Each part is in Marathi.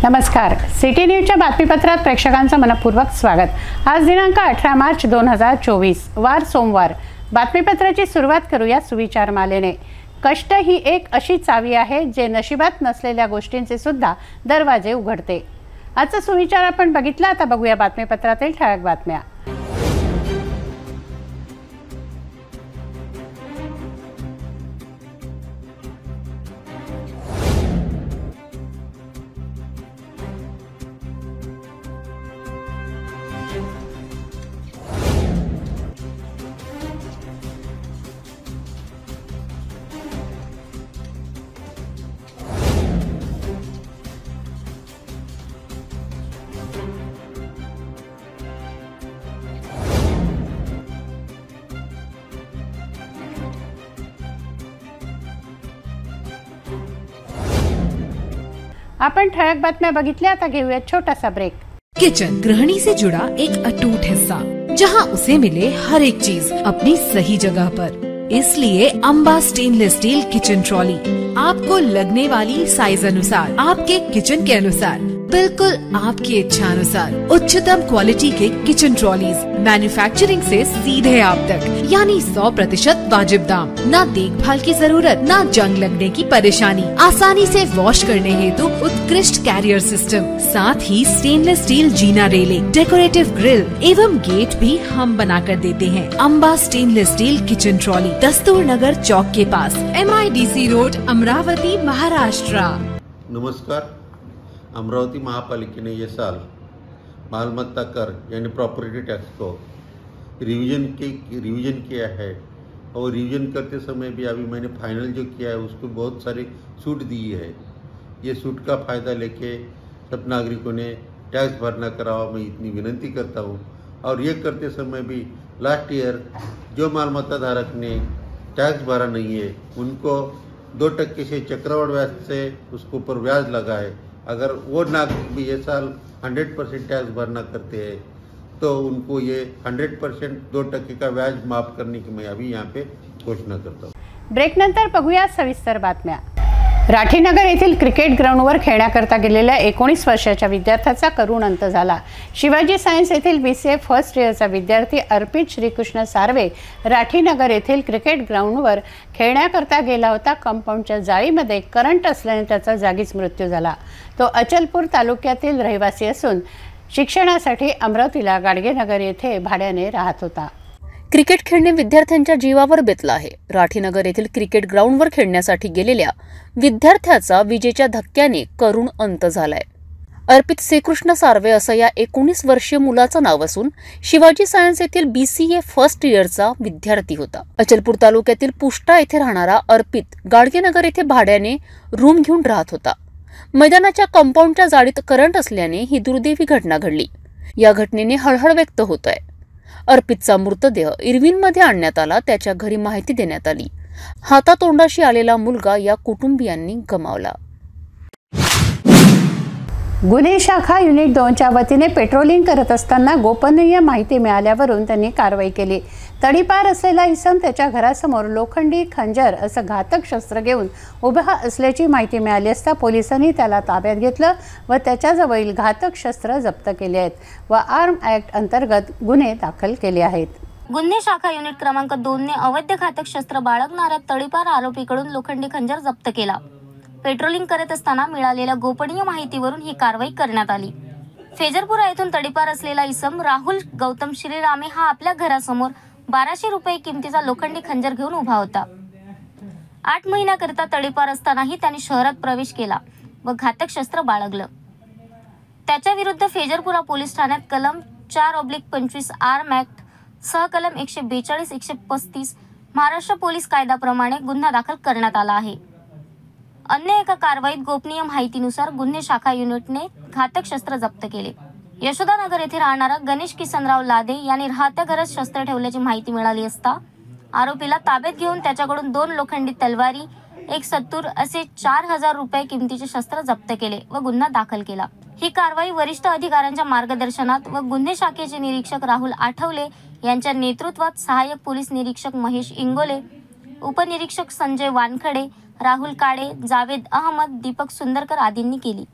नमस्कार, सिटी न्यूजच्या बातमीपत्रात प्रेक्षकांचं मनपूर्वक स्वागत। आज दिनांक 18 मार्च 2024 वार सोमवार। बातमीपत्राची सुरुवात करूया सुविचार मालेने। कष्ट ही एक अशी चावी आहे जे नशिबात नसलेल्या गोष्टींचे सुद्धा दरवाजे उघडते। आजचा सुविचार आपण बघितला, आता बघूया बातमीपत्रातील ठळक बातम्या। आपण ठळक बातम्या बघितल्या, आता घेऊया छोटासा ब्रेक। किचन गृहिणी से जुड़ा एक अटूट हिस्सा, जहां उसे मिले हर एक चीज अपनी सही जगह पर। इसलिए Amba stainless steel kitchen trolley आपको लगने वाली साइज अनुसार, आपके किचन के अनुसार, बिल्कुल आपकी इच्छा अनुसार उच्चतम क्वालिटी के किचन ट्रॉलीज मैन्युफैक्चरिंग से सीधे आप तक, यानी 100% वाजिब दाम, ना देखभाल की जरूरत, ना जंग लगने की परेशानी, आसानी से वॉश करने हेतु उत्कृष्ट कैरियर सिस्टम, साथ ही स्टेनलेस स्टील जीना रेलिंग, डेकोरेटिव ग्रिल एवं गेट भी हम बना कर देते हैं। Amba stainless steel kitchen trolley, Dastur Nagar चौक के पास, MIDC रोड, अमरावती, महाराष्ट्र। नमस्कार। अमरावती महापालिकेने ये साल मालमत्ता कर यानी प्रॉपर्टी टैक्स को रिवीजन किया है और रिवीजन करते समय भी अभी मैंने फाइनल जो किया है उसको बहुत सारी छूट दी है। ये छूट का फ़ायदा लेके सब नागरिकों ने टैक्स भरना करावा, मैं इतनी विनती करता हूँ। और ये करते समय भी लास्ट ईयर जो मालमत्ता धारक ने टैक्स भरा नहीं है उनको 2% से चक्रवाढ़ ब्याज से उसके ऊपर ब्याज लगा है। अगर वो नागरिक भी ये साल 100% टैक्स भरना करते हैं तो उनको ये 100% 2% का ब्याज माफ करने की मैं अभी यहाँ पे घोषणा करता हूँ। ब्रेक नंतर बघूया सविस्तर बातम्या। राठीनगर येथील क्रिकेट ग्राउंडवर खेळण्याकरता गेलेल्या 19 वर्षाच्या विद्यार्थ्याचा करुण अंत झाला। शिवाजी सायन्स येथील BCA फर्स्ट इयरचा विद्यार्थी अर्पित श्रीकृष्ण सार्वे राठीनगर येथील क्रिकेट ग्राउंडवर खेळण्याकरता गेला होता। कंपाऊंडच्या जाळीमध्ये करंट असल्याने त्याचा जागीच मृत्यू झाला। तो अचलपूर तालुक्यातील रहिवासी असून शिक्षणासाठी अमरावतीला गाडगेनगर येथे भाड्याने राहत होता। क्रिकेट खेळणे विद्यार्थ्यांच्या जीवावर बेतलं आहे। राठीनगर येथील क्रिकेट ग्राउंडवर खेळण्यासाठी गेलेल्या विद्यार्थ्याचा विजेच्या धक्क्याने करुण अंत झालाय। अर्पित श्रीकृष्ण सार्वे असं या 19 वर्षीय मुलाचं नाव असून शिवाजी सायन्स येथील BCA फर्स्ट इयरचा विद्यार्थी होता। अचलपूर तालुक्यातील पुष्टा येथे राहणारा अर्पित गाडगेनगर येथे भाड्याने रूम घेऊन राहत होता। मैदानाच्या कंपाऊंडच्या जाळीत करंट असल्याने ही दुर्दैवी घटना घडली। या घटनेने हळहळ व्यक्त होत आहे। अर्पितचा मृतदेह इरविनमध्ये आणण्यात आला। त्याच्या घरी माहिती देण्यात आली। हातातोंडाशी आलेला मुलगा या कुटुंबियांनी गमावला। गुन्हे शाखा युनिट 2च्या वतीने पेट्रोलिंग करत असताना गोपनीय माहिती मिळाल्यावरून त्यांनी कारवाई केली। तडीपार असलेला इसम त्याच्या घरासमोर लोखंडी खंजर असं घातक शस्त्र घेऊन उभा असल्याची माहिती मिळाली असता पोलिसांनी त्याला ताब्यात घेतलं व त्याच्याजवळील घातक शस्त्र जप्त केले आहेत व आर्म ॲक्ट अंतर्गत गुन्हे दाखल केले आहेत। गुन्हे शाखा युनिट क्रमांक 2 ने अवैध घातक शस्त्र बाळगणाऱ्या तडीपार आरोपीकडून लोखंडी खंजर जप्त केला। पेट्रोलिंग करत असताना मिळालेल्या गोपनीय माहितीवरून ही कारवाई करण्यात आली। फेजरपुरा येथून तडीपार असलेला इसम राहुल गौतम श्रीरामे हा आपल्या घरासमोर 1200 रुपये किमतीचा लोखंडी खंजर घेऊन उभा होता। 8 महिन्याकरिता तडीपार असतानाही त्याने शहरात प्रवेश केला व घातक शस्त्र बाळगलं। त्याच्या विरुद्ध फेजरपुरा पोलीस ठाण्यात कलम 4/25 आर्म ॲक्ट सह कलम 142 135 महाराष्ट्र पोलीस कायद्याप्रमाणे गुन्हा दाखल करण्यात आला आहे। अन्य एका कारवाईत गोपनीय माहितीनुसार गुन्हे शाखा युनिटने घातक शस्त्र जप्त केले। यशोदानगर येथे राहणारा गणेश किसनराव लादे यांनी राहत्या घरात शस्त्र ठेवल्याची माहिती मिळाली असता आरोपीला ताब्यात घेऊन त्याच्याकडून 2 लोखंडी तलवारी, एक सत्तूर असे 4000 रुपये किमतीचे शस्त्र जप्त केले व गुन्हा दाखल केला। ही कारवाई वरिष्ठ अधिकाऱ्यांच्या मार्गदर्शनात व गुन्हे शाखेचे निरीक्षक राहुल आठवले यांच्या नेतृत्वात सहाय्यक पोलीस निरीक्षक महेश इंगोले, उपनिरीक्षक संजय वानखडे, राहुल काळे, जावेद अहमद, दीपक सुंदरकर आदींनी केली।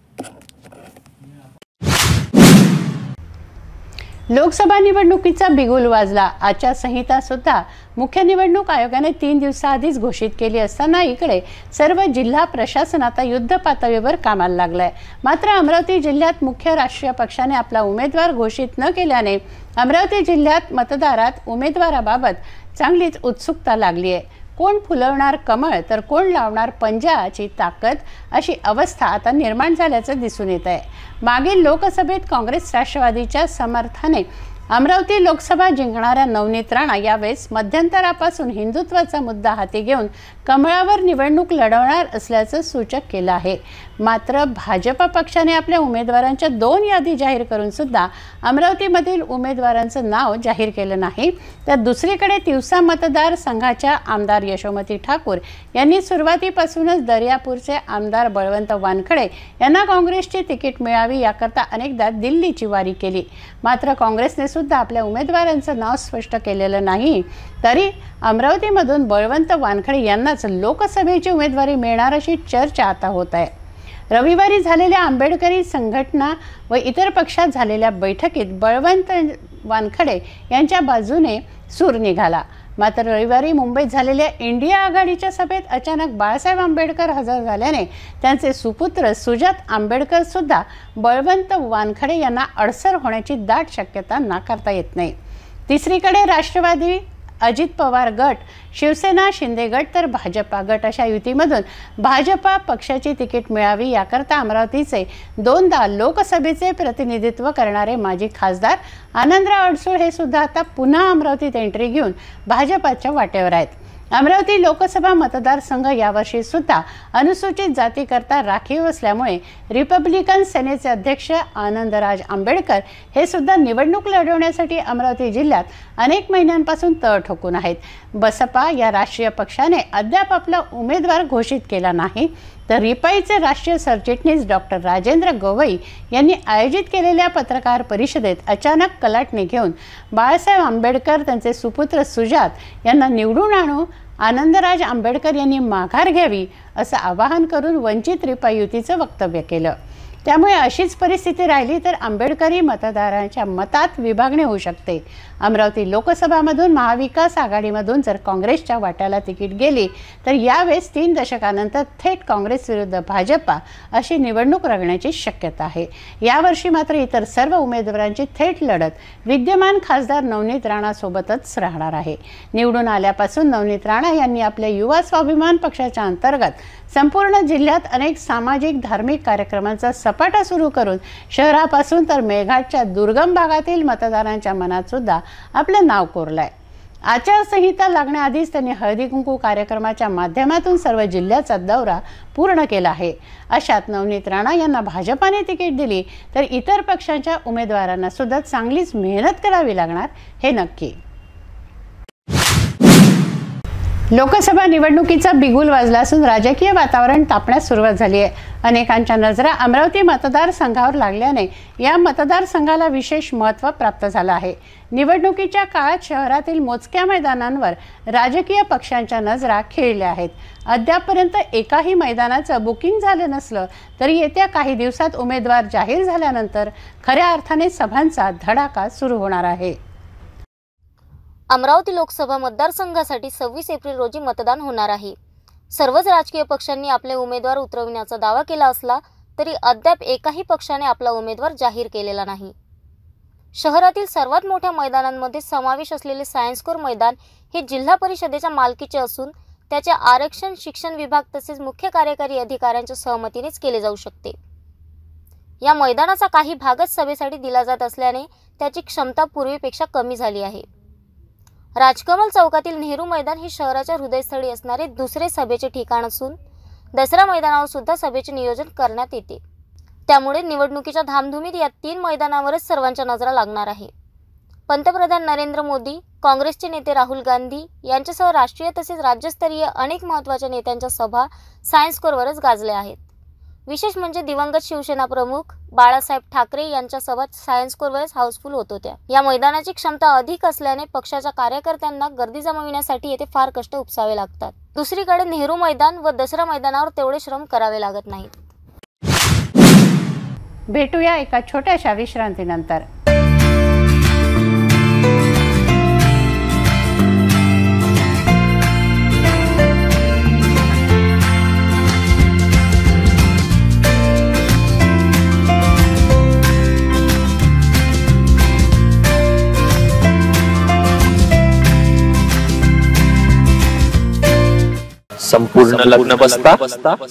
लोकसभा निवडणुकीचा बिगुल वाजला। आचारसंहिता सुद्धा मुख्य निवडणूक आयोगाने 3 दिवसाआधीच घोषित केली असताना इकडे सर्व जिल्हा प्रशासन आता युद्ध पातळीवर कामाला लागलंय। मात्र अमरावती जिल्ह्यात मुख्य राष्ट्रीय पक्षाने आपला उमेदवार घोषित न केल्याने अमरावती जिल्ह्यात मतदारात उमेदवाराबाबत चांगलीच उत्सुकता लागली आहे। कोण फुलवणार कमळ तर कोण लावणार पंजाची ताकद अशी अवस्था आता निर्माण झाल्याचं दिसून येत आहे। मागील लोकसभेत काँग्रेस राष्ट्रवादीच्या समर्थनाने अमरावती लोकसभा जिंकणाऱ्या नवनीत राणा यावेळेस मध्यंतरापासून हिंदुत्वाचा मुद्दा हाती घेऊन कमळावर निवडणूक लढवणार असल्याचं सूचक केलं आहे। मात्र भाजप पक्षाने आपल्या उमेदवारांच्या 2 यादी जाहीर करून सुद्धा अमरावतीमधील उमेदवारांचं नाव जाहीर केलं नाही। तर दुसरीकडे तिवसा मतदार संघाच्या आमदार यशोमती ठाकूर यांनी सुरुवातीपासूनच दर्यापूरचे आमदार बळवंत वानखडे यांना काँग्रेसची तिकीट मिळावी याकरता अनेकदा दिल्लीची वारी केली। मात्र काँग्रेसने सुद्धा आपल्या उमेदवारांचं नाव स्पष्ट केलेलं नाही। तरी अमरावतीमधून बळवंत वानखडे यांनाच लोकसभेची उमेदवारी मिळणार अशी चर्चा आता होत आहे। रविवारी झालेल्या आंबेडकरी संघटना व इतर पक्षात झालेल्या बैठकीत बळवंत वानखडे यांच्या बाजूने सूर निघाला। मात्र रविवारी मुंबईत झालेल्या इंडिया आघाडीच्या सभेत अचानक बाळासाहेब आंबेडकर हजर झाल्याने त्यांचे सुपुत्र सुजात आंबेडकर सुद्धा बळवंत वानखडे यांना अडसर होण्याची दाट शक्यता नाकारता येत नाही। तिसरीकडे राष्ट्रवादी अजित पवार गट, शिवसेना शिंदे गट तर भाजपा गट अशा युतीमधून भाजपा पक्षाची तिकीट मिळावी याकरता अमरावतीचे 2दा लोकसभेचे प्रतिनिधित्व करणारे माजी खासदार आनंदराव अडसूळ हे सुद्धा आता पुन्हा अमरावतीत एंट्री घेऊन भाजपाच्या वाटेवर आहेत। अमरावती लोकसभा मतदारसंघ यावर्षी सुद्धा अनुसूचित जातीकरता राखीव असल्यामुळे रिपब्लिकन सेनेचे अध्यक्ष आनंदराज आंबेडकर हे सुद्धा निवडणूक लढवण्यासाठी अमरावती जिल्ह्यात अनेक महिन्यांपासून तळ ठोकून आहेत। बसपा या राष्ट्रीय पक्षाने अद्याप आपला उमेदवार घोषित केला नाही। तर रिपाईचे राष्ट्रीय सरचिटणीस डॉक्टर राजेंद्र गवई यांनी आयोजित केलेल्या पत्रकार परिषदेत अचानक कलाटणी घेऊन बाळासाहेब आंबेडकर त्यांचे सुपुत्र सुजात यांना निवडून आणू आनंदराज आंबेडकर यांनी माघार घ्यावी असं आवाहन करून वंचित रिपाई युतीचं वक्तव्य केलं। त्यामुळे अशीच परिस्थिती राहिली तर आंबेडकरी मतदारांच्या मतात विभागणी होऊ शकते। अमरावती लोकसभामधून महाविकास आघाडीमधून जर काँग्रेसच्या वाट्याला तिकीट गेली तर यावेळेस 3 दशकानंतर थेट काँग्रेस विरुद्ध भाजपा अशी निवडणूक रंगण्याची शक्यता आहे। यावर्षी मात्र इतर सर्व उमेदवारांची थेट लढत विद्यमान खासदार नवनीत राणा सोबतच राहणार आहे। निवडून आल्यापासून नवनीत राणा यांनी आपल्या युवा स्वाभिमान पक्षाच्या अंतर्गत संपूर्ण जिल्ह्यात अनेक सामाजिक धार्मिक कार्यक्रमांचा सपाटा सुरू करून शहरापासून तर मेळघाटच्या दुर्गम भागातील मतदारांच्या मनात सुद्धा आपलं नाव कोरलंय। आचारसंहिता लागण्याआधीच त्यांनी हळदी कुंकू कार्यक्रमाच्या माध्यमातून सर्व जिल्ह्याचा दौरा पूर्ण केला आहे। अशात नवनीत राणा यांना भाजपाने तिकीट दिली तर इतर पक्षांच्या उमेदवारांना सुद्धा चांगलीच मेहनत करावी लागणार हे नक्की। लोकसभा निवडणुकीचा बिगुल वाजला असून राजकीय वातावरण तापण्यास सुरुवात झाली आहे। अनेकांच्या नजरा अमरावती मतदारसंघावर लागल्याने या मतदारसंघाला विशेष महत्त्व प्राप्त झालं आहे। निवडणुकीच्या काळात शहरातील मोजक्या मैदानांवर राजकीय पक्षांच्या नजरा खिळल्या आहेत। अद्यापपर्यंत एकाही मैदानाचं बुकिंग झालं नसलं तरी येत्या काही दिवसात उमेदवार जाहीर झाल्यानंतर खऱ्या अर्थाने सभांचा धडाका सुरू होणार आहे। अमरावती लोकसभा मतदारसंघासाठी 26 एप्रिल रोजी मतदान होणार आहे। सर्वच राजकीय पक्षांनी आपले उमेदवार उतरविण्याचा दावा केला असला तरी अद्याप एकाही पक्षाने आपला उमेदवार जाहीर केलेला नाही। शहरातील सर्वात मोठ्या मैदानांमध्ये समावेश असलेले सायन्सकोर मैदान हे जिल्हा परिषदेच्या मालकीचे असून त्याचे आरक्षण शिक्षण विभाग तसेच मुख्य कार्यकारी अधिकाऱ्यांच्या सहमतीनेच केले जाऊ शकते। या मैदानाचा काही भागच सभेसाठी दिला जात असल्याने त्याची क्षमता पूर्वीपेक्षा कमी झाली आहे। राजकमल चौकातील नेहरू मैदान हे शहराच्या हृदयस्थळी असणारे दुसरे सभेचे ठिकाण असून दसरा मैदानावर सुद्धा सभेचे नियोजन करण्यात येते। त्यामुळे निवडणुकीच्या धामधुमीत या 3 मैदानावरच सर्वांच्या नजरा लागणार आहे। पंतप्रधान नरेंद्र मोदी, काँग्रेसचे नेते राहुल गांधी यांच्यासह राष्ट्रीय तसेच राज्यस्तरीय अनेक महत्त्वाच्या नेत्यांच्या सभा सायन्सकोरवरच गाजल्या आहेत। विशेष म्हणजे दिवंगत शिवसेना प्रमुख बाळासाहेब ठाकरे यांच्या सभा सायन्सकोरवरच हाऊसफुल होत होत्या। या मैदानाची क्षमता अधिक असल्याने पक्षाच्या कार्यकर्त्यांना गर्दी जमविण्यासाठी येथे फार कष्ट उपसावे लागतात। दुसरीकडे नेहरू मैदान व दसरा मैदानावर तेवढे श्रम करावे लागत नाहीत। भेटूया एका छोट्याशा विश्रांतीनंतर। संपूर्ण लग्न बसता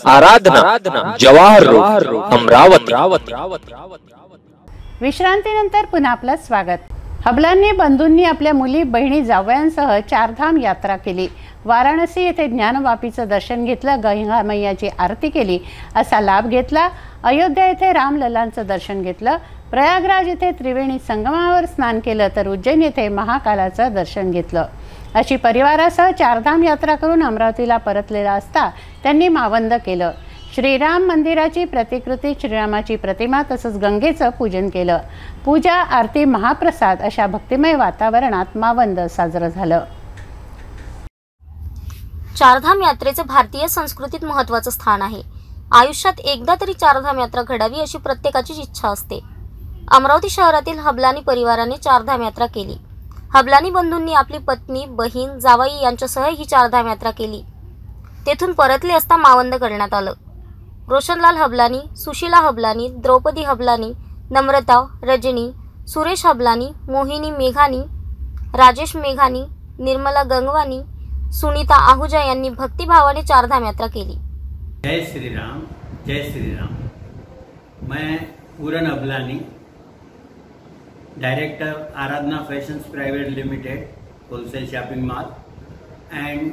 आराधना जवाहर रोड अमरावती। विश्रांतीनंतर पुन्हा आपलं स्वागत। हबलांनी बंधूंनी आपल्या मुली बहिणी जावयांसह चारधाम यात्रा केली। वाराणसी येथे ज्ञानवापीचं दर्शन घेतलं, गंगा मैयाची आरती केली, असा लाभ घेतला। अयोध्या येथे रामललांचं दर्शन घेतलं, प्रयागराज येथे त्रिवेणी संगमावर स्नान केलं, तर उज्जैन येथे महाकालाचं दर्शन घेतलं। अशी परिवारासह चारधाम यात्रा करून अमरावतीला परतलेला असता त्यांनी मावंद केलं। श्रीराम मंदिराची प्रतिकृती, श्रीरामाची प्रतिमा तसंच गंगेचं पूजन केलं। पूजा, आरती, महाप्रसाद अशा भक्तिमय वातावरणात मावंद साजरं झालं। चारधाम यात्रेचे भारतीय संस्कृतीत महत्त्वाचं स्थान आहे। आयुष्यात एकदा तरी चारधाम यात्रा घडावी अशी प्रत्येकाची इच्छा असते। अमरावती शहरातील हबलानी परिवाराने चारधाम यात्रा केली। हबलानी बंधूंनी आपली पत्नी, बहीण, जावई यांच्यासह ही चारधाम यात्रा केली। तेथून परतले असता मावंद करण्यात आलं। रोशनलाल हबलानी, सुशीला हबलानी, द्रौपदी हबलानी, नम्रता, रजनी, सुरेश हबलानी, मोहिनी मेघानी, राजेश मेघानी, निर्मला गंगवानी, सुनीता आहुजा यांनी भक्तिभावाने चारधाम यात्रा केली। जय श्री राम, जय श्री राम। मैं Puran Hablani, director Aradhana fashions private limited wholesale shopping mall and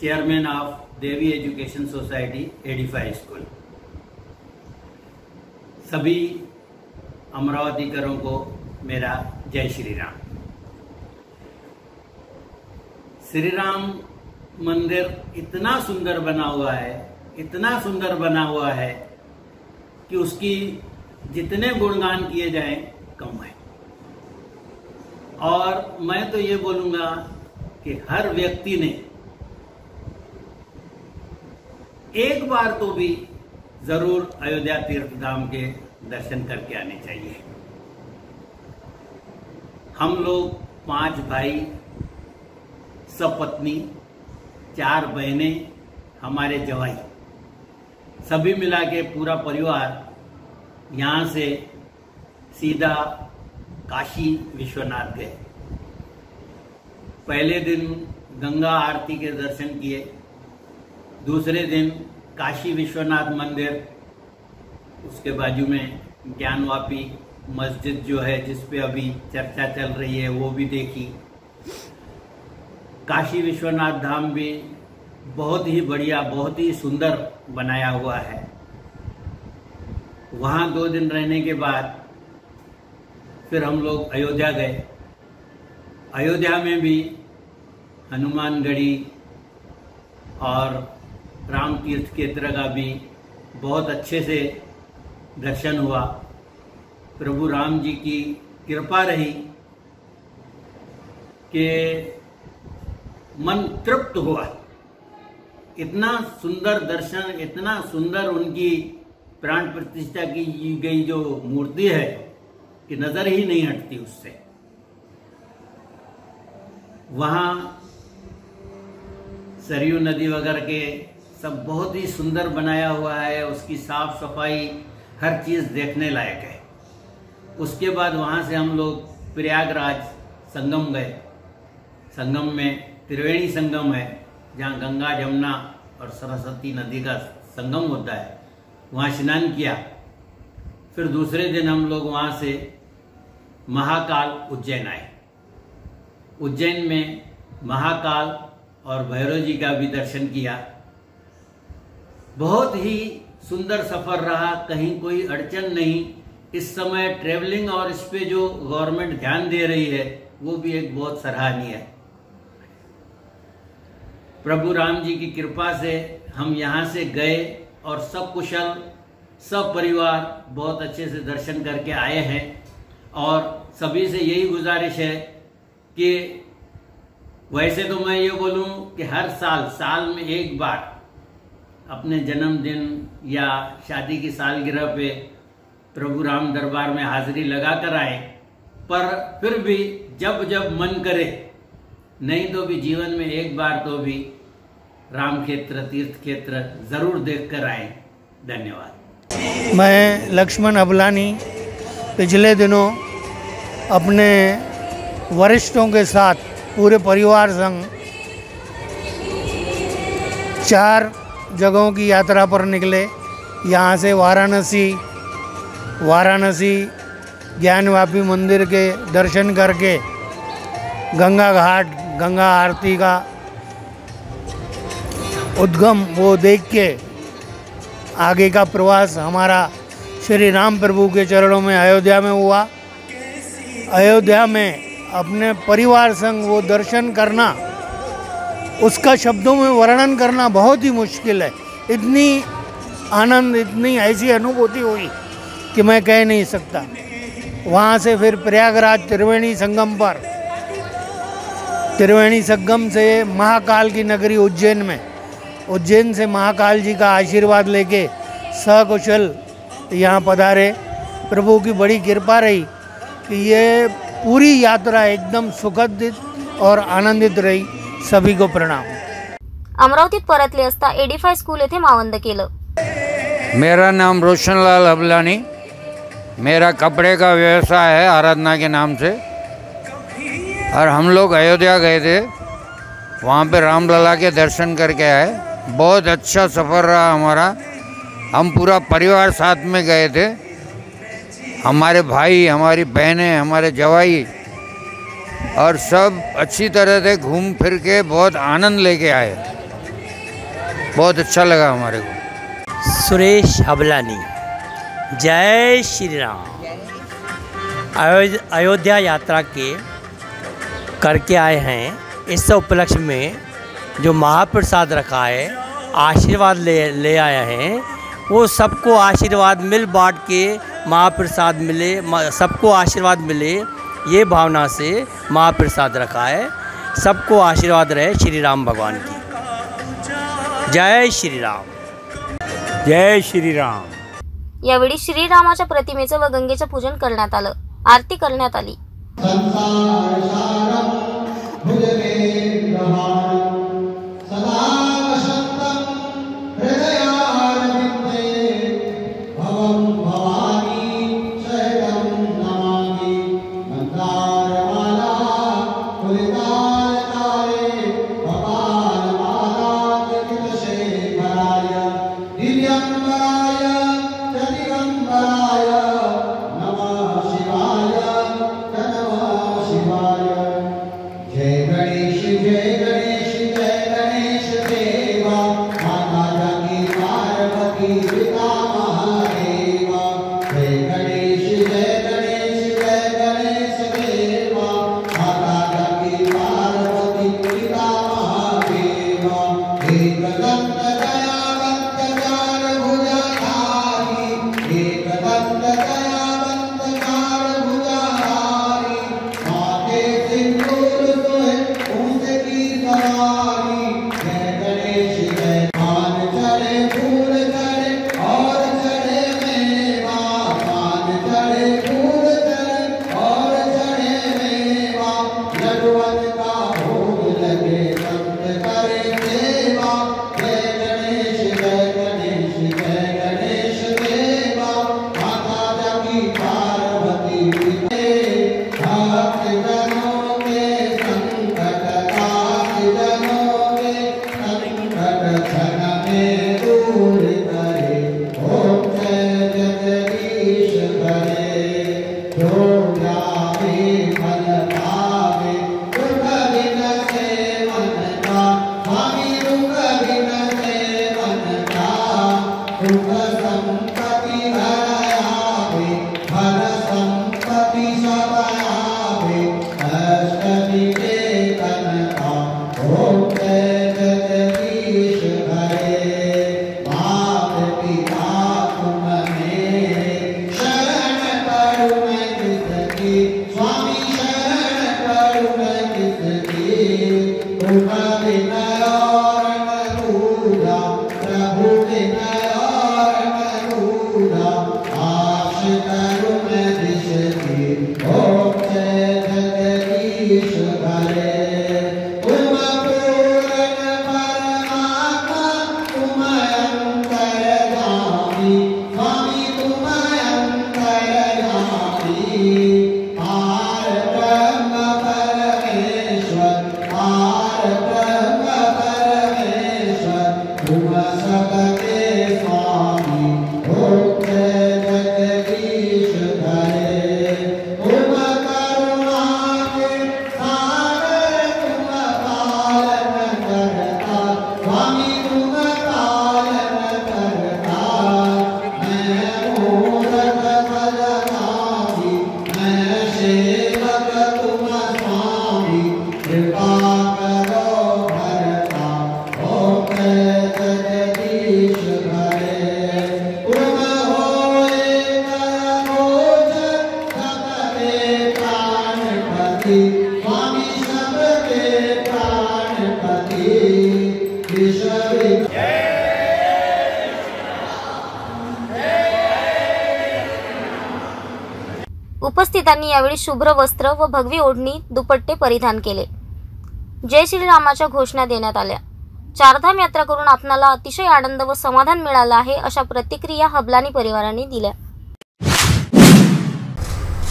chairman of Devi education society edify school. सभी अमरावतीकरों को मेरा जय श्री राम। श्री राम मंदिर इतना सुंदर बना हुआ है, इतना सुंदर बना हुआ है कि उसकी जितने गुणगान किए जाएं कम है। और मैं तो ये बोलूंगा कि हर व्यक्ति ने एक बार तो भी जरूर अयोध्या तीर्थ धाम के दर्शन करके आने चाहिए। हम लोग 5 भाई, सपत्नी, 4 बहनें, हमारे जवाई, सभी मिला के पूरा परिवार यहाँ से सीधा काशी विश्वनाथ गए। पहले दिन गंगा आरती के दर्शन किए, दूसरे दिन काशी विश्वनाथ मंदिर, उसके बाजू में ज्ञानवापी मस्जिद जो है जिस पे अभी चर्चा चल रही है वो भी देखी। काशी विश्वनाथ धाम भी बहुत ही बढ़िया, बहुत ही सुंदर बनाया हुआ है। वहाँ 2 दिन रहने के बाद फिर हम लोग अयोध्या गए। अयोध्या में भी हनुमानगढ़ी और राम तीर्थ क्षेत्र का भी बहुत अच्छे से दर्शन हुआ। प्रभु राम जी की कृपा रही कि मन तृप्त हुआ। इतना सुंदर दर्शन, इतना सुंदर उनकी प्राण प्रतिष्ठा की गई जो मूर्ति है कि नजर ही नहीं हटती उससे। वहाँ सरयू नदी वगैरह के सब बहुत ही सुंदर बनाया हुआ है, उसकी साफ सफाई हर चीज देखने लायक है। उसके बाद वहाँ से हम लोग प्रयागराज संगम गए। संगम में त्रिवेणी संगम है जहाँ गंगा, जमुना और सरस्वती नदी का संगम होता है, वहाँ स्नान किया। फिर दूसरे दिन हम लोग वहाँ से महाकाल उज्जैन आए। उज्जैन में महाकाल और भैरव जी का भी दर्शन किया। बहुत ही सुंदर सफर रहा, कहीं कोई अड़चन नहीं। इस समय ट्रेवलिंग और इस पे जो गवर्नमेंट ध्यान दे रही है वो भी एक बहुत सराहनीय है। प्रभु राम जी की कृपा से हम यहाँ से गए और सब कुशल, सब परिवार बहुत अच्छे से दर्शन करके आए हैं। और सभी से यही गुजारिश है कि वैसे तो मैं ये बोलूं कि हर साल में एक बार अपने जन्मदिन या शादी की सालगिरह पे प्रभु राम दरबार में हाजिरी लगा कर आए, पर फिर भी जब जब मन करे, नहीं तो भी जीवन में एक बार तो भी राम क्षेत्र, तीर्थ क्षेत्र जरूर देख कर आए। धन्यवाद। मैं लक्ष्मण हबलानी पिछले दिनों अपने वरिष्ठों के साथ पूरे परिवार संग 4 जगहों की यात्रा पर निकले। यहाँ से वाराणसी ज्ञानवापी मंदिर के दर्शन करके गंगा घाट, गंगा आरती का उद्गम वो देख के आगे का प्रवास हमारा श्री राम प्रभु के चरणों में अयोध्या में हुआ। अयोध्या में अपने परिवार संग वो दर्शन करना, उसका शब्दों में वर्णन करना बहुत ही मुश्किल है। इतनी आनंद, इतनी ऐसी अनुभूति हुई कि मैं कह नहीं सकता। वहाँ से फिर प्रयागराज त्रिवेणी संगम से महाकाल की नगरी उज्जैन से महाकाल जी का आशीर्वाद लेके सकुशल यहाँ पधारे। प्रभु की बड़ी कृपा रही कि ये पूरी यात्रा एकदम सुखद और आनंदित रही। सभी को प्रणाम। अमरावतीत परतले असता एडिफाय स्कूल येथे मावंद केलं। मेरा नाम रोशनलाल अबलानी, मेरा कपड़े का व्यवसाय है आराधना के नाम से, और हम लोग अयोध्या गए थे। वहाँ पे रामलला के दर्शन करके आए। बहुत अच्छा सफ़र रहा हमारा। हम पूरा परिवार साथ में गए थे, हमारे भाई, हमारी बहनें, हमारे जवाई, और सब अच्छी तरह से घूम फिर के बहुत आनंद लेके आए। बहुत अच्छा लगा हमारे को। सुरेश हबलानी। जय श्री राम। अयोध्या यात्रा के करके आए हैं। इस उपलक्ष्य में जो महाप्रसाद रखा है, आशीर्वाद ले आए हैं। वो सबको आशीर्वाद मिल बांट के महाप्रसाद मिले, सबको आशीर्वाद मिले, ये भावना से महाप्रसाद रखा है। सबको आशीर्वाद रहे श्री राम भगवान की। जय श्री राम। जय श्री राम। यावेळी श्रीरामाच्या प्रतिमेचं व गंगेचं पूजन करण्यात आलं। आरती करण्यात आली। आर उपस्थितांनी यावेळी शुभ्र वस्त्र व भगवी ओढणी दुपट्टे परिधान केले. जय श्रीरामाच्या घोषणा देण्यात आल्या. चारधाम यात्रा करून आपणाला अतिशय आनंद व समाधान मिळालं आहे अशा प्रतिक्रिया हबलानी परिवारांनी दिल्या.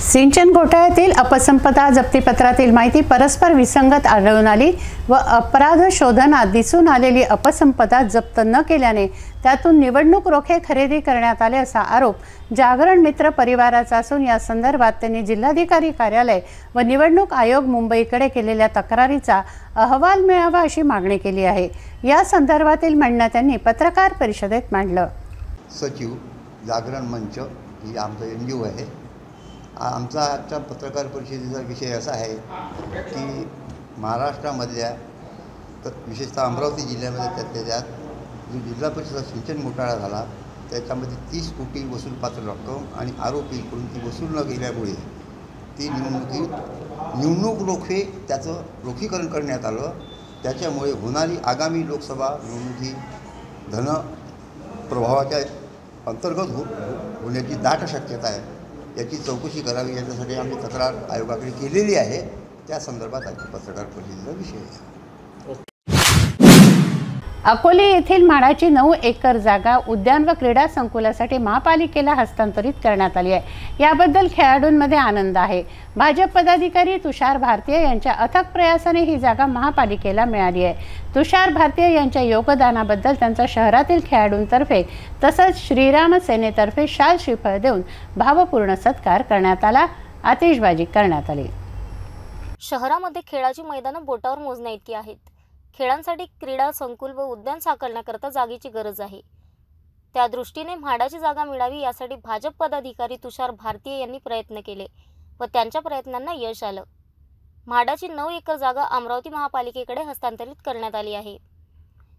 सिंचन घोटाळ्यातील अपसंपदा जप्तीपत्रातील माहिती परस्पर विसंगत आढळून आली व अपराध शोधनात दिसून आलेली अपसंपदा जप्त न केल्याने त्यातून निवडणूक रोखे खरेदी करण्यात आले असा आरोप जागरण मित्र परिवाराचा असून या संदर्भात त्यांनी जिल्हाधिकारी कार्यालय व निवडणूक आयोग मुंबईकडे केलेल्या तक्रारीचा अहवाल मिळावा अशी मागणी केली आहे. या संदर्भातील म्हणणं त्यांनी पत्रकार परिषदेत मांडलं. सचिव जागरण मंच ही आमचा NGO आहे. आमचा आजच्या पत्रकार परिषदेचा विषय असा आहे की महाराष्ट्रामधल्या विशेषतः अमरावती जिल्ह्यामध्ये त्यात जो जिल्हा परिषद सिंचन घोटाळा झाला त्याच्यामध्ये 30 कोटी वसूलपात्र रक्कम आणि आरोपीकडून ती वसूल न केल्यामुळे ती निवडणूक रोखे त्याचं रोखीकरण करण्यात आलं. त्याच्यामुळे होणारी आगामी लोकसभा निवडणुकी धन प्रभावाच्या अंतर्गत होण्याची दाट शक्यता आहे. याची चौकशी करावी याच्यासाठी आम्ही तक्रार आयोगाकडे केलेली आहे. त्या संदर्भात आजची पत्रकार परिषदेचा विषय आहे. अकोले येथील म्हाडाची 9 एकर जागा उद्यान व क्रीडा संकुलासाठी महापालिकेला हस्तांतरित करण्यात आली आहे. याबद्दल खेळाडूंमध्ये आनंद आहे. भाजप पदाधिकारी तुषार भारतीय यांच्या अथक प्रयासाने ही जागा महापालिकेला मिळाली आहे. तुषार भारतीय यांच्या योगदानाबद्दल त्यांचा शहरातील खेळाडूंतर्फे तसंच श्रीराम सेनेतर्फे शाल श्रीफळ देऊन भावपूर्ण सत्कार करण्यात आला. आतिषबाजी करण्यात आली. शहरामध्ये खेळाची मैदानं बोटावर मोजण्याइतकी आहेत. खेळांसाठी क्रीडा संकुल व उद्यान साकारण्याकरता जागेची गरज आहे. त्या दृष्टीने म्हाडाची जागा मिळावी यासाठी भाजप पदाधिकारी तुषार भारतीय यांनी प्रयत्न केले व त्यांच्या प्रयत्नांना यश आलं. म्हाडाची 9 एकर जागा अमरावती महापालिकेकडे हस्तांतरित करण्यात आली आहे.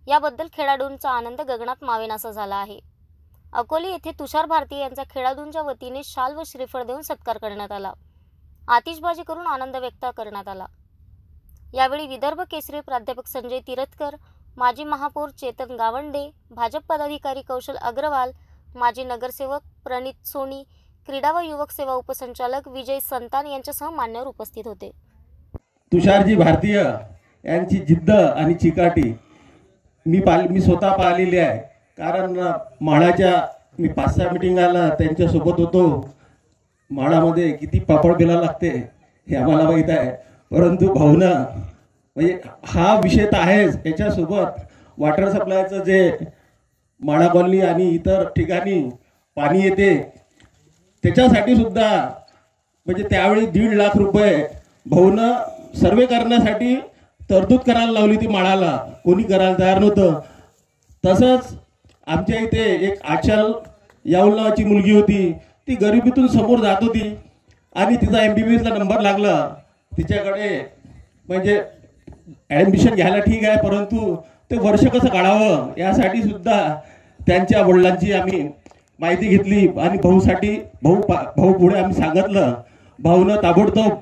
याबद्दल खेळाडूंचा आनंद गगनात मावेनासा झाला आहे. अकोले येथे तुषार भारतीय यांचा खेळाडूंच्या वतीने शाल व श्रीफळ देऊन सत्कार करण्यात आला. आतिषबाजी करून आनंद व्यक्त करण्यात आला. यावेळी विदर्भ केसरी प्राध्यापक संजय तिरतकर, माजी महापौर चेतन गावंडे, भाजप पदाधिकारी कौशल अग्रवाल, माजी नगरसेवक प्रणित सोनी, क्रीडा व युवक सेवा उपसंचालक विजय संतान यांच्यासह मान्यवर उपस्थित होते. तुषारजी भारतीय यांची जिद्द आणि चिकाटी मी स्वतः पाहिलेली आहे. कारण म्हाडाच्या मी 5-6 मिटिंगाला त्यांच्यासोबत होतो. म्हाडामध्ये किती पापड बेला लागते हे आम्हाला माहीत आहे. परंतु भावना म्हणजे हा विषय तर आहेच. याच्यासोबत वॉटर सप्लायचं जे म्हाडा कॉलनी आणि इतर ठिकाणी पाणी येते त्याच्यासाठी सुद्धा म्हणजे त्यावेळी 1.5 लाख रुपये भाऊनं सर्वे करण्यासाठी तरतूद करायला लावली ती म्हाडाला. कोणी करायला तयार नव्हतं. तसंच आमच्या इथे एक आचल याऊल नावाची मुलगी होती. ती गरिबीतून समोर जात होती आणि तिचा MBBSला नंबर लागला. तिच्याकडे म्हणजे ॲडमिशन घ्यायला ठीक आहे परंतु ते वर्ष कसं काढावं यासाठी सुद्धा त्यांच्या वडिलांची आम्ही माहिती घेतली आणि भाऊ पुढे आम्ही सांगितलं. भाऊनं ताबडतोब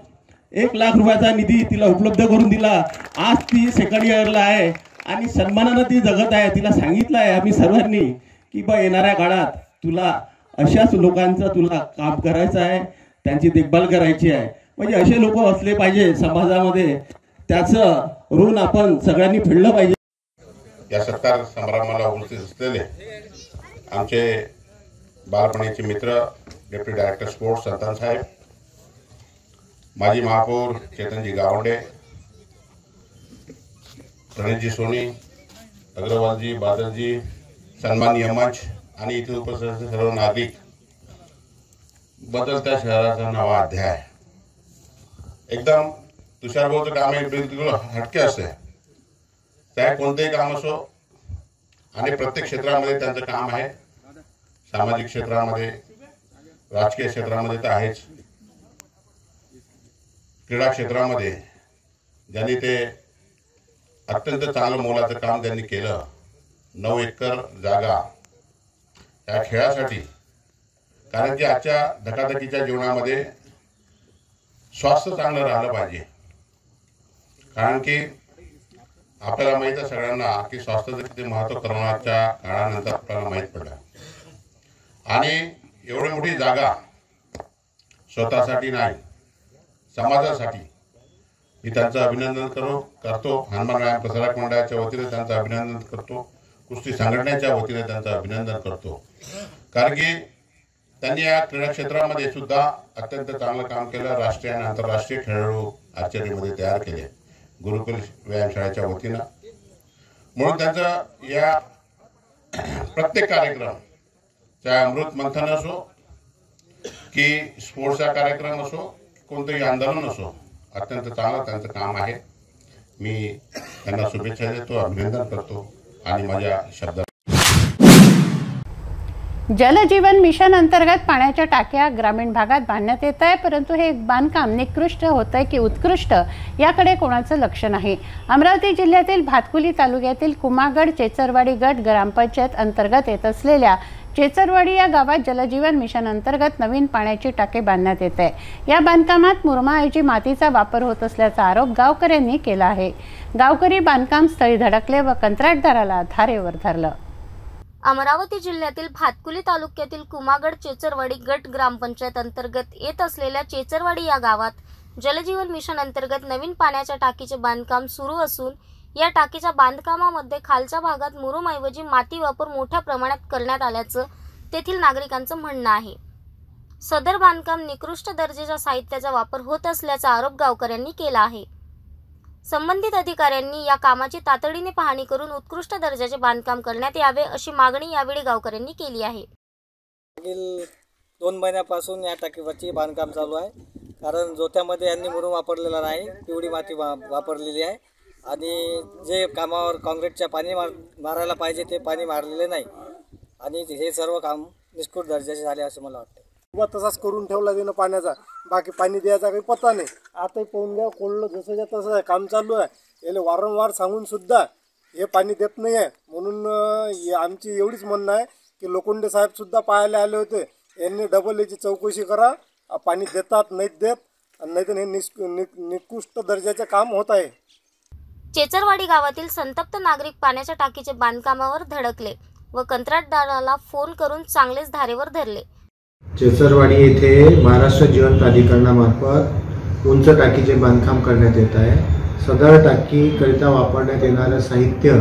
1 लाख रुपयाचा निधी तिला उपलब्ध करून दिला. आज ती सेकंड इयरला आहे आणि सन्मानानं ती जगत आहे. तिला सांगितलं आहे आम्ही सर्वांनी की बा येणाऱ्या काळात तुला अशाच लोकांचं तुला काम करायचं आहे, त्यांची देखभाल करायची आहे. म्हणजे असे लोक असले पाहिजे समाजामध्ये. त्याचं ऋण आपण सगळ्यांनी फेडलं पाहिजे. या सत्कार समारंभाला उपस्थित असलेले आमचे बालपणीचे मित्र डेप्युटी डायरेक्टर स्पोर्ट्स संतान साहेब, माजी महापौर चेतनजी गावंडे, प्रणितजी सोनी, अग्रवालजी, बादलजी, सन्माननीय मंच आणि इथे उपस्थित सर्व नागरिक. बदलत्या शहराचा नवा अध्याय. एकदम तुषार भाऊचं काम हे बिलकुल हटके असते. चाहे कोणतेही काम असो आणि प्रत्येक क्षेत्रामध्ये त्यांचं काम आहे. सामाजिक क्षेत्रामध्ये, राजकीय क्षेत्रामध्ये तर आहेच. क्रीडा क्षेत्रामध्ये ज्यांनी ते अत्यंत चांगलं मोलाचं काम त्यांनी केलं. 9 एकर जागा या खेळासाठी. कारण की आजच्या धकाधकीच्या जीवनामध्ये स्वास्थ्य चांगलं राहिलं पाहिजे, कारण की आपल्याला माहित आहे सगळ्यांना की स्वास्थ्याचं किती महत्त्व कोरोनाच्या काळानंतर आपल्याला माहीत पडलं. आणि एवढी मोठी जागा स्वतःसाठी नाही, समाजासाठी मी त्यांचं अभिनंदन करतो. हनुमान व्यायाम प्रसारक मंडळाच्या वतीने त्यांचं अभिनंदन करतो, कुस्ती संघटनेच्या वतीने त्यांचं अभिनंदन करतो, कारण की त्यांनी या क्रीडा क्षेत्रामध्ये सुद्धा अत्यंत चांगलं काम केलं. राष्ट्रीय आणि आंतरराष्ट्रीय खेळाडू आर्चरीमध्ये तयार केले गुरुकुल व्यायामशाळेच्या वतीनं. म्हणून त्यांचं या प्रत्येक कार्यक्रम, चाहे अमृत मंथन असो की स्पोर्ट्सचा कार्यक्रम असो, कोणतंही आंदोलन असो, अत्यंत चांगलं त्यांचं काम आहे. मी त्यांना शुभेच्छा देतो, अभिनंदन करतो आणि माझ्या शब्दात जलजीवन मिशन अंतर्गत पाण्याच्या टाक्या ग्रामीण भागात बांधण्यात येत आहे, परंतु हे बांधकाम निकृष्ट होतंय की उत्कृष्ट याकडे कोणाचं लक्ष नाही. अमरावती जिल्ह्यातील भातकुली तालुक्यातील कुमागड चेचरवाडी गट ग्रामपंचायत अंतर्गत येत असलेल्या चेचरवाडी या गावात जलजीवन मिशन अंतर्गत नवीन पाण्याची टाके बांधण्यात येत आहे. या बांधकामात मुरमाऐवजी मातीचा वापर होत असल्याचा आरोप गावकऱ्यांनी केला आहे. गावकरी बांधकाम स्थळी धडकले व कंत्राटदाराला धारेवर धरलं. अमरावती जिल्ह्यातील भातकुली तालुक्यातील कुमागड चेचरवाडी गट ग्रामपंचायत अंतर्गत येत असलेल्या चेचरवाडी या गावात जलजीवन मिशन अंतर्गत नवीन पाण्याच्या टाकीचे बांधकाम सुरू असून या टाकीच्या बांधकामामध्ये खालच्या भागात मुरुमऐवजी माती वापर मोठ्या प्रमाणात करण्यात आल्याचं तेथील नागरिकांचं म्हणणं आहे. सदर बांधकाम निकृष्ट दर्जाच्या साहित्याचा वापर होत असल्याचा आरोप गावकऱ्यांनी केला आहे. संबंधित अधिकाऱ्यांनी या कामाची तातडीने पाहणी करून उत्कृष्ट दर्जाचे बांधकाम करण्यात यावे अशी मागणी यावेळी गावकऱ्यांनी केली आहे. मागील 2 महिन्यापासून या टाकीवरची बांधकाम चालू आहे, कारण जोत्यामध्ये यांनी मुरुम वापरलेला नाही, पिवळी माती वापरलेली आहे आणि जे कामावर काँक्रीटच्या पाणी मारायला पाहिजे ते पाणी मारलेले नाही आणि हे सर्व काम निष्कृष्ट दर्जाचे झाले असे मला वाटते. तसाच करून ठेवला देणं पाण्याचा, बाकी पाणी द्यायचा काही पत्ता नाही. आता पाहून घ्या, कोळलं जसं तसं काम चालू आहे. याला वारंवार सांगून सुद्धा हे पाणी देत नाही आहे. म्हणून आमची एवढीच म्हणणं आहे की लोखंडे साहेब सुद्धा पाहायला आले होते, यांनी डबल याची चौकशी करा, पाणी देतात नाहीत देत, नाहीतर हे निकृष्ट दर्जाचे काम होत आहे. चेचरवाडी गावातील संतप्त नागरिक पाण्याच्या टाकीचे बांधकामावर धडकले व कंत्राटदाराला फोन करून चांगलेच धारेवर धरले. चेचरवाडी येथे महाराष्ट्र जीवन प्राधिकरणामार्फत उंच टाकीचे बांधकाम करण्यात येत आहे. सदर टाकीकरिता वापरण्यात येणारं साहित्य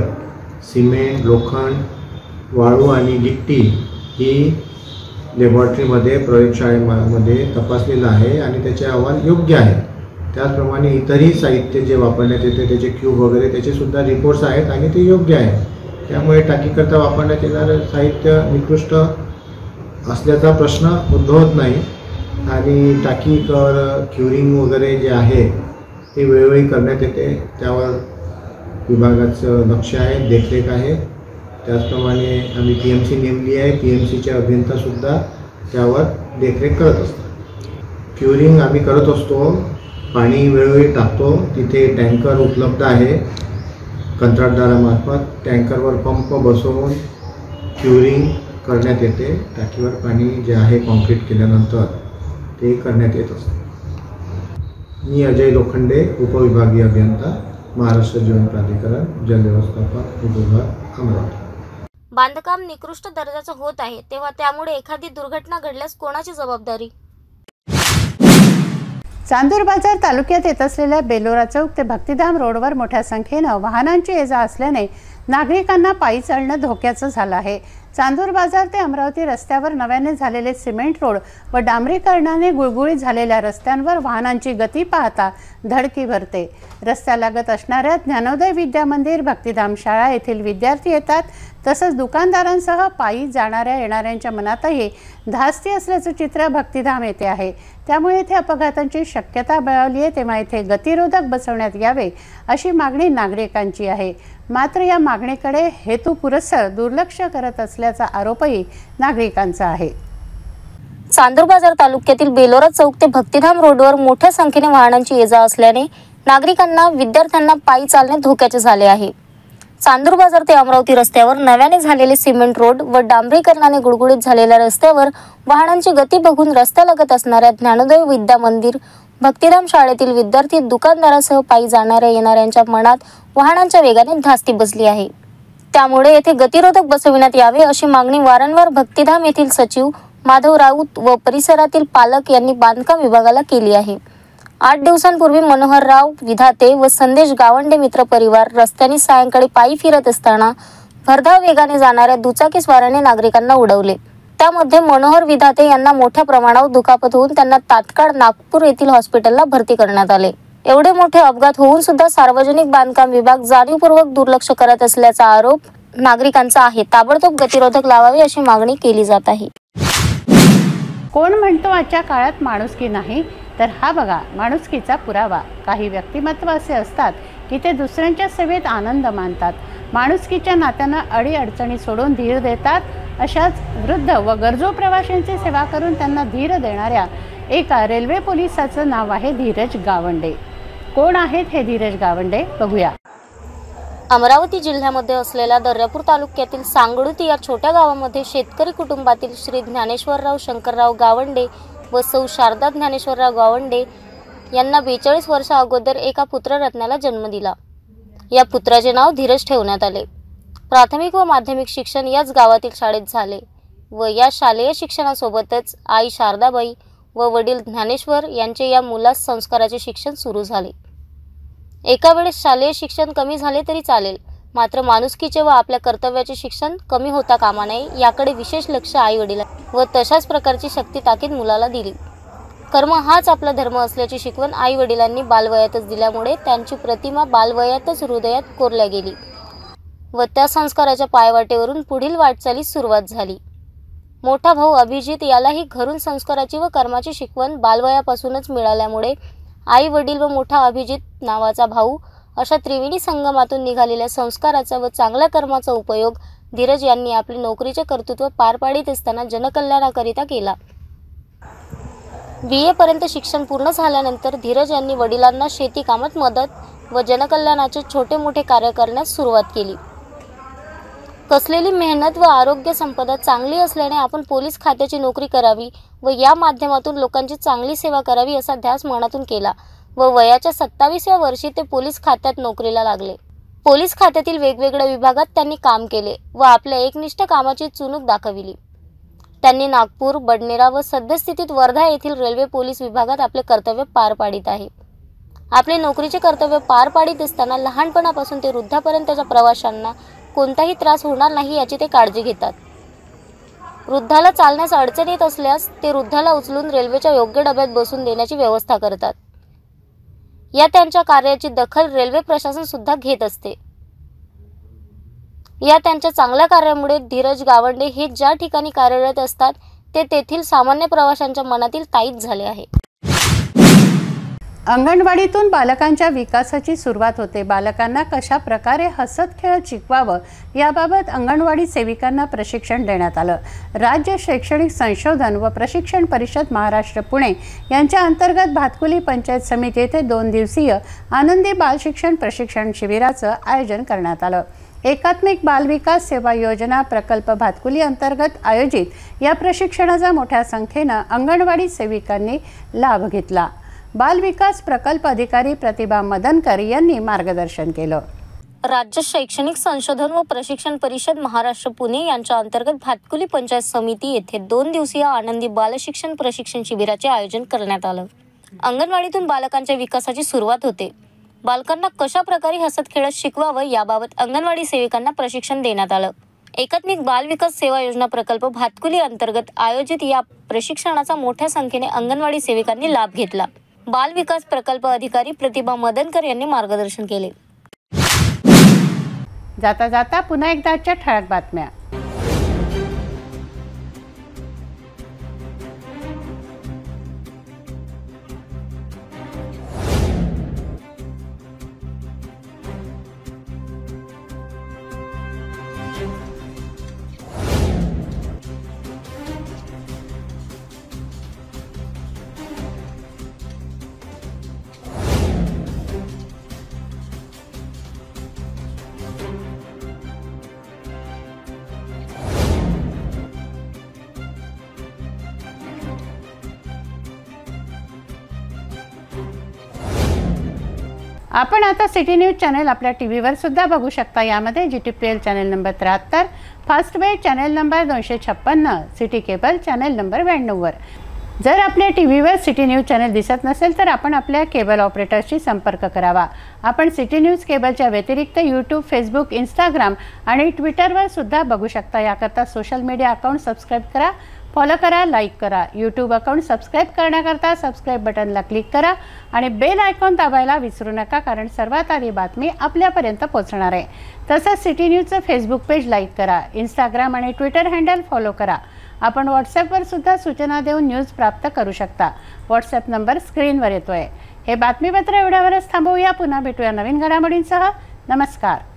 सिमेंट, लोखंड, वाळू आणि गिट्टी ही लॅबॉरेटरीमध्ये प्रयोगशाळेमध्ये तपासलेलं आहे आणि त्याचे अहवाल योग्य आहे. त्याचप्रमाणे इतरही साहित्य जे वापरण्यात येते त्याचे क्यूब वगैरे त्याचे सुद्धा रिपोर्ट्स आहेत आणि ते योग्य आहेत. त्यामुळे टाकीकरिता वापरण्यात येणारं साहित्य निकृष्ट असल्याचा प्रश्न उद्भवत नाही आणि टाकीवर क्युरिंग वगैरे जे आहे ते वेळोवेळी करण्यात येते. त्यावर विभागाचं लक्ष आहे, देखरेख आहे. त्याचप्रमाणे आम्ही PMC नेमली आहे, PMCचे अभियंतासुद्धा त्यावर देखरेख करत असतात. क्युरिंग आम्ही करत असतो, पाणी वेळोवेळी टाकतो. तिथे टँकर उपलब्ध आहे कंत्राटदारामार्फत. टँकरवर पंप बसवून क्युरिंग करण्यात येते. टाकीवर पाणी जे आहे कॉन्क्रीट केल्यानंतर ते करण्यात येत असते. मी अजय लोखंडे, उपविभागीय अभियंता, महाराष्ट्र जीवन प्राधिकरण, जल व्यवस्थापन विभाग, अमरावती. बांधकाम निकृष्ट दर्जाचं होत आहे तेव्हा त्यामुळे एखादी दुर्घटना घडल्यास कोणाची जबाबदारी? चांदूर बाजार तालुक्यात येत असलेल्या बेलोरा चौक ते भक्तिधाम रोडवर मोठ्या संख्येनं वाहनांची ये-जा असल्याने नागरिकांना पायी चालणं धोक्याचं झालं आहे. चांदूर बाजार ते अमरावती रस्त्यावर नव्याने झालेले सिमेंट रोड व डांबरीकरणाने गुळगुळीत झालेल्या रस्त्यांवर वाहनांची गती पाहता धडकी भरते. रस्त्यालगत असणाऱ्या ज्ञानोदय विद्या मंदिर, भक्तिधाम शाळा येथील विद्यार्थी येतात. तसंच दुकानदारांसह पायी जाणाऱ्या येणाऱ्यांच्या मनातही धास्ती असल्याचं चित्र भक्तिधाम येथे आहे. त्यामुळे येथे अपघातांची शक्यता बळावली आहे. तेव्हा येथे गतिरोधक बसवण्यात यावे अशी मागणी नागरिकांची आहे. मात्र या मागणीकडे हेतुपुरस्सर दुर्लक्ष करत असल्याचा आरोपही नागरिकांचा आहे. चांदूर बाजार तालुक्यातील बेलोरा चौक ते भक्तिधाम रोडवर मोठ्या संख्येने वाहनांची ये-जा असल्याने नागरिकांना, विद्यार्थ्यांना पायी चालणे धोक्याचे झाले आहे. चांदूर बाजार ते अमरावती रस्त्यावर नव्याने झालेले सिमेंट रोड व डांबरीकरणाने गुळगुळीत झालेल्या रस्त्यावर वाहनांची गती बघून रस्त्यालगत असणाऱ्या ज्ञानोदय विद्या मंदिर भक्तिधाम शाळेतील विद्यार्थी दुकानदारासह पायी जाणाऱ्या येणाऱ्यांच्या मनात वाहनांच्या वेगाने धास्ती बसली आहे. त्यामुळे येथे गतिरोधक बसविण्यात यावे अशी मागणी वारंवार भक्तिधाम येथील सचिव माधव राऊत व परिसरातील पालक यांनी बांधकाम विभागाला केली आहे. 8 दिवसांपूर्वी मनोहरराव विधाते व संदेश गावंडे मित्र परिवार रस्त्याने सायंकाळी पायी फिरत असताना भरधाव वेगाने जाणाऱ्या दुचाकीस्वाराने नागरिकांना उडवले. त्यामध्ये मनोहर विधाते यांना मोठ्या प्रमाणावर दुखापत होऊन त्यांना तात्काळ नागपूर येथील हॉस्पिटलला भरती करण्यात आले. एवढे मोठे अपघात होऊन सुद्धा सार्वजनिक बांधकाम विभाग जाणीवपूर्वक दुर्लक्ष करत असल्याचा आरोप नागरिकांचा आहे. ताबडतोब गतिरोधक लावावे अशी मागणी केली जात आहे. कोण म्हणतो आजच्या काळात माणुसकी नाही, तर हा बघा माणुसकीचा पुरावा. काही व्यक्तिमत्व असे असतात की ते दुसऱ्यांच्या सेवेत आनंद मानतात, माणुसकीच्या नात्यांना अडीअडचणी सोडून धीर देतात. अशाच वृद्ध व गरजू प्रवाशांची सेवा करून त्यांना धीर देणाऱ्या एका रेल्वे पोलिसाचं नाव आहे धीरज गावंडे. कोण आहेत हे धीरज गावंडे बघूया. अमरावती जिल्ह्यामध्ये असलेल्या दर्यापूर तालुक्यातील सांगडुती या छोट्या गावामध्ये शेतकरी कुटुंबातील श्री ज्ञानेश्वरराव शंकरराव गावंडे व सौ शारदा ज्ञानेश्वरराव गावंडे यांना 42 वर्षा अगोदर एका पुत्ररत्नाला जन्म दिला. या पुत्राचे नाव धीरज ठेवण्यात आले. प्राथमिक व माध्यमिक शिक्षण याच गावातील शाळेत झाले व या शालेय शिक्षणासोबतच आई शारदाबाई व वडील ज्ञानेश्वर यांचे या मुलास संस्काराचे शिक्षण सुरू झाले. एका वेळेस शालेय शिक्षण कमी झाले तरी चालेल, मात्र माणुसकीचे व आपल्या कर्तव्याचे शिक्षण कमी होता कामा नये याकडे विशेष लक्ष आई वडिला व तशाच प्रकारची शक्ती ताकीद मुलाला दिली. कर्म हाच आपला धर्म असल्याची शिकवण आई वडिलांनी बालवयातच दिल्यामुळे त्यांची प्रतिमा बालवयातच हृदयात कोरल्या गेली व त्या संस्काराच्या पायवाटेवरून पुढील वाटचालीस सुरुवात झाली. मोठा भाऊ अभिजित यालाही घरून संस्काराची व कर्माची शिकवण बालवयापासूनच मिळाल्यामुळे आई वडील व मोठा अभिजित नावाचा भाऊ अशा त्रिवेणी संगमातून निघालेल्या संस्काराचा व चांगल्या कर्माचा उपयोग धीरज यांनी आपले नोकरीचे कर्तृत्व पार पाडित असताना जनकल्याणाकरिता केला. BA पर्यंत शिक्षण पूर्ण झाल्यानंतर धीरज यांनी वडिलांना शेती कामात मदत व जनकल्याणाचे छोटे मोठे कार्य करण्यास सुरुवात केली. कसलेली मेहनत व आरोग्य संपदा चांगली असल्याने आपण पोलीस खात्याची नोकरी करावी व या माध्यमातून लोकांची चांगली सेवा करावी असा ध्यास मनातून केला व वयाच्या 27व्या वर्षी ते पोलीस खात्यात नोकरीला लागले. पोलीस खात्यातील वेगवेगळ्या विभागात त्यांनी काम केले व आपल्या एकनिष्ठ कामाची चुणूक दाखविली. त्यांनी नागपूर, बडनेरा व सद्यस्थितीत वर्धा येथील रेल्वे पोलीस विभागात आपले कर्तव्य पार पाडित आहे. आपले नोकरीचे कर्तव्य पार पाडित असताना लहानपणापासून ते वृद्धापर्यंतच्या प्रवाशांना कोणताही त्रास होणार नाही याची ते काळजी घेतात. वृद्धाला चालण्यास अडचण येत असल्यास ते वृद्धाला उचलून रेल्वेच्या योग्य डब्यात बसून देण्याची व्यवस्था करतात. या त्यांच्या कार्याची दखल रेल्वे प्रशासन सुद्धा घेत असते. या त्यांच्या चांगल्या कार्यामुळे धीरज गावंडे हे ज्या ठिकाणी कार्यरत असतात ते तेथील सामान्य प्रवाशांच्या मनातील ताईत झाले आहे. अंगणवाडीतून बालकांच्या विकासाची सुरुवात होते. बालकांना कशा प्रकारे हसत खेळत शिकवावं याबाबत अंगणवाडी सेविकांना प्रशिक्षण देण्यात आलं. राज्य शैक्षणिक संशोधन व प्रशिक्षण परिषद महाराष्ट्र पुणे यांच्या अंतर्गत भातकुली पंचायत समिती येथे 2 दिवसीय आनंदी बाल शिक्षण प्रशिक्षण शिबिराचं आयोजन करण्यात आलं. एकात्मिक बाल विकास सेवा योजना प्रकल्प भातकुली अंतर्गत आयोजित या प्रशिक्षणाचा मोठ्या संख्येनं अंगणवाडी सेविकांनी लाभ घेतला. बाल विकास प्रकल्प अधिकारी प्रतिभा मदनकर यांनी मार्गदर्शन केलं. राज्य शैक्षणिक संशोधन व प्रशिक्षण परिषद महाराष्ट्र पुणे यांच्या अंतर्गत भातकुली पंचायत समिती येथे 2 दिवसीय आनंदी बाल शिक्षण प्रशिक्षण शिबिराचे आयोजन करण्यात आलं. अंगणवाडीतून बालकांच्या विकासाची सुरुवात होते. बालकांना कशा प्रकारे हसत खेळत शिकवावं याबाबत अंगणवाडी सेविकांना प्रशिक्षण देण्यात आलं. एकात्मिक बाल विकास सेवा योजना प्रकल्प भातकुली अंतर्गत आयोजित या प्रशिक्षणाचा मोठ्या संख्येने अंगणवाडी सेविकांनी लाभ घेतला. बाल विकास प्रकल्प अधिकारी प्रतिभा मदनकर यांनी मार्गदर्शन केले. जाता जाता पुन्हा एकदा आजच्या ठळक बातम्या. आपण आता सिटी न्यूज चॅनल आपल्या टीव्हीवर सुद्धा बघू शकता। यामध्ये GTPL channel number 73, fast way channel number 256, city cable channel number 92 वर। जर आपल्या टीव्हीवर सिटी न्यूज चॅनल दिसत नसेल तर आपण आपल्या केबल ऑपरेटरशी संपर्क करावा। आपण सिटी न्यूज केबलच्या व्यतिरिक्त यूट्यूब, फेसबुक, इंस्टाग्राम आणि ट्विटरवर सुद्धा बघू शकता। याकरता सोशल मीडिया अकाउंट सबस्क्राईब करा, फॉलो करा, लाईक करा। यूट्यूब अकाउंट सबस्क्राईब करण्याकरता सबस्क्राईब बटनला क्लिक करा आणि बेल आयकॉन दाबायला विसरू नका, कारण सर्वात आधी बातमी आपल्यापर्यंत पोहोचणार आहे। तसंच सिटी न्यूजचं फेसबुक पेज लाईक करा, इंस्टाग्राम आणि ट्विटर हँडल फॉलो करा। आपण व्हॉट्सॲपवर सुद्धा सूचना देऊन न्यूज प्राप्त करू शकता। व्हॉट्सॲप नंबर स्क्रीनवर येतोय। हे बातमीपत्र एवढ्यावरच थांबवूया। पुन्हा भेटूया नवीन घडामोडींसह। नमस्कार।